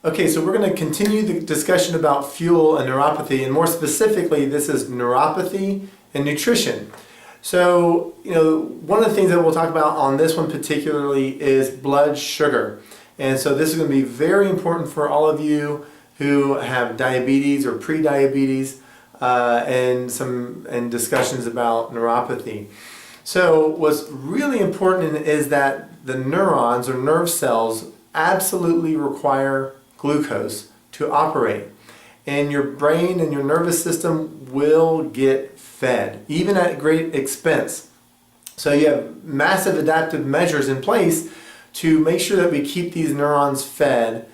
Okay, so we're going to continue the discussion about fuel and neuropathy, and more specifically, this is neuropathy and nutrition. So, one of the things that we'll talk about on this one particularly is blood sugar. And so this is going to be very important for all of you who have diabetes or pre-diabetes and discussions about neuropathy. So what's really important is that the neurons or nerve cells absolutely require glucose to operate, and your brain and your nervous system will get fed, even at great expense. So you have massive adaptive measures in place to make sure that we keep these neurons fed,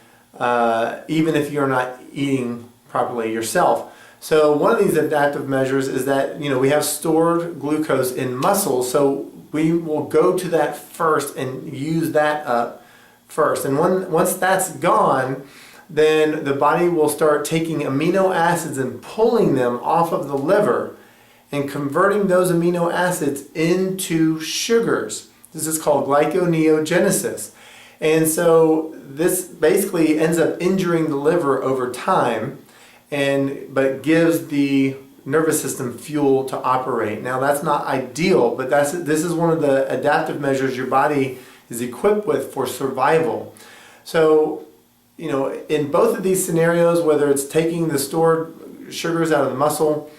even if you're not eating properly yourself. So one of these adaptive measures is that we have stored glucose in muscles, so we will go to that first and use that up first. And once that's gone, then the body will start taking amino acids and pulling them off of the liver and converting those amino acids into sugars. This is called glyconeogenesis. And so this basically ends up injuring the liver over time, but gives the nervous system fuel to operate. Now that's not ideal, but this is one of the adaptive measures your body is equipped with for survival. So, in both of these scenarios, whether it's taking the stored sugars out of the muscle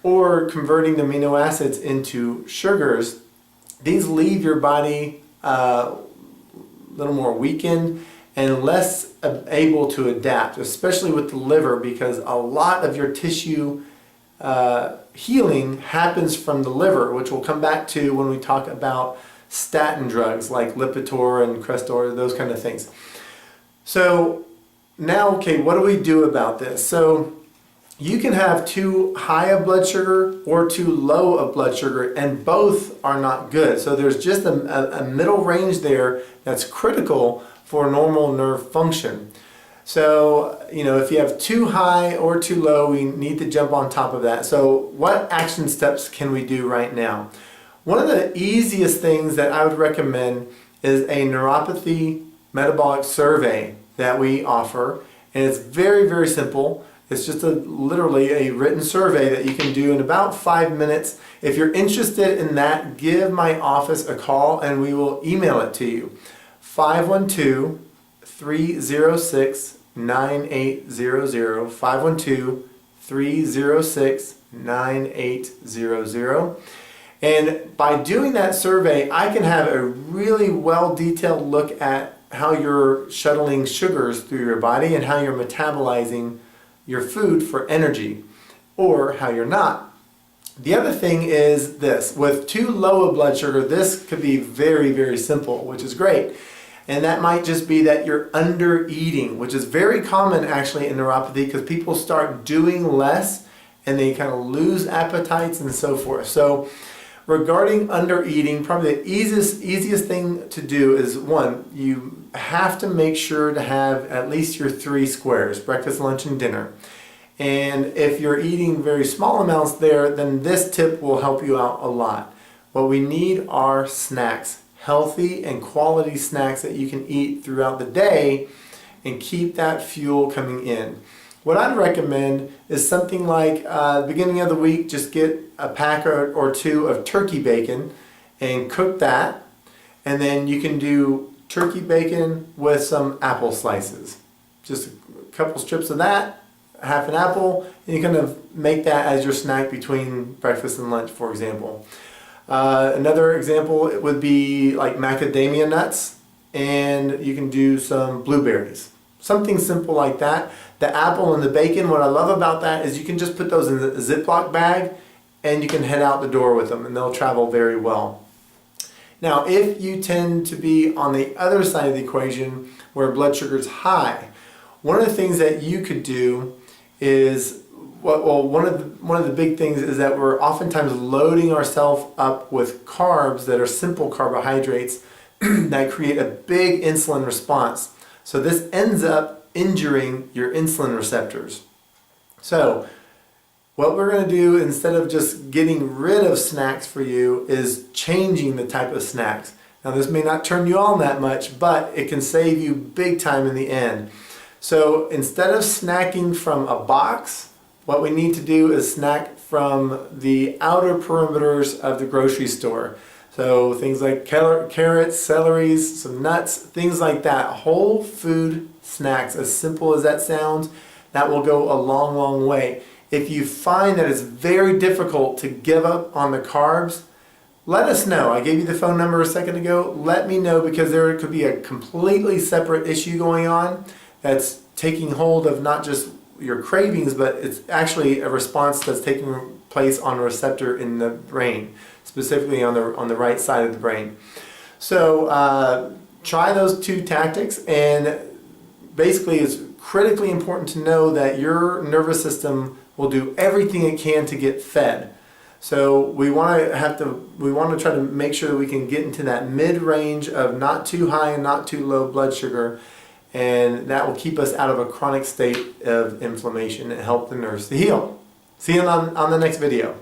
or converting the amino acids into sugars, these leave your body a little more weakened and less able to adapt, especially with the liver, because a lot of your tissue healing happens from the liver, which we'll come back to when we talk about statin drugs like Lipitor and Crestor, those kind of things. So now, okay, what do we do about this? So you can have too high of blood sugar or too low of blood sugar, and both are not good. So there's just a middle range there that's critical for normal nerve function. So, if you have too high or too low, we need to jump on top of that. So what action steps can we do right now? One of the easiest things that I would recommend is a neuropathy metabolic survey that we offer, and it's very, very simple. It's just literally a written survey that you can do in about 5 minutes. If you're interested in that, give my office a call and we will email it to you. 512-306-9800, 512-306-9800. And by doing that survey, I can have a really well-detailed look at how you're shuttling sugars through your body and how you're metabolizing your food for energy, or how you're not. The other thing is this: with too low of blood sugar, this could be very, very simple, which is great. And that might just be that you're under eating, which is very common actually in neuropathy, because people start doing less and they kind of lose appetites and so forth. So regarding under eating, probably the easiest thing to do is, one, you have to make sure to have at least your 3 squares, breakfast, lunch, and dinner. And if you're eating very small amounts there, then this tip will help you out a lot. What we need are snacks, healthy and quality snacks that you can eat throughout the day and keep that fuel coming in. What I'd recommend is something like the beginning of the week, just get a pack or two of turkey bacon and cook that. And then you can do turkey bacon with some apple slices. Just a couple strips of that, half an apple, and you kind of make that as your snack between breakfast and lunch, for example. Another example, it would be like macadamia nuts, and you can do some blueberries. Something simple like that. The apple and the bacon, what I love about that is you can just put those in a Ziploc bag and you can head out the door with them and they'll travel very well. Now, if you tend to be on the other side of the equation where blood sugar is high, one of the things that you could do is, one of the big things is that we're oftentimes loading ourselves up with carbs that are simple carbohydrates that create a big insulin response. So this ends up injuring your insulin receptors. So what we're going to do, instead of just getting rid of snacks for you, is changing the type of snacks. Now this may not turn you on that much, but it can save you big time in the end. So instead of snacking from a box, what we need to do is snack from the outer perimeters of the grocery store. So things like carrots, celery, some nuts, things like that. Whole food snacks, as simple as that sounds, that will go a long, long way. If you find that it's very difficult to give up on the carbs, let us know. I gave you the phone number a second ago. Let me know, because there could be a completely separate issue going on that's taking hold of not just your cravings, but it's actually a response that's taking place on a receptor in the brain, specifically on the right side of the brain. So try those two tactics, and basically it's critically important to know that your nervous system will do everything it can to get fed. So we want to try to make sure that we can get into that mid-range of not too high and not too low blood sugar, and that will keep us out of a chronic state of inflammation and help the nerves to heal. See you on the next video.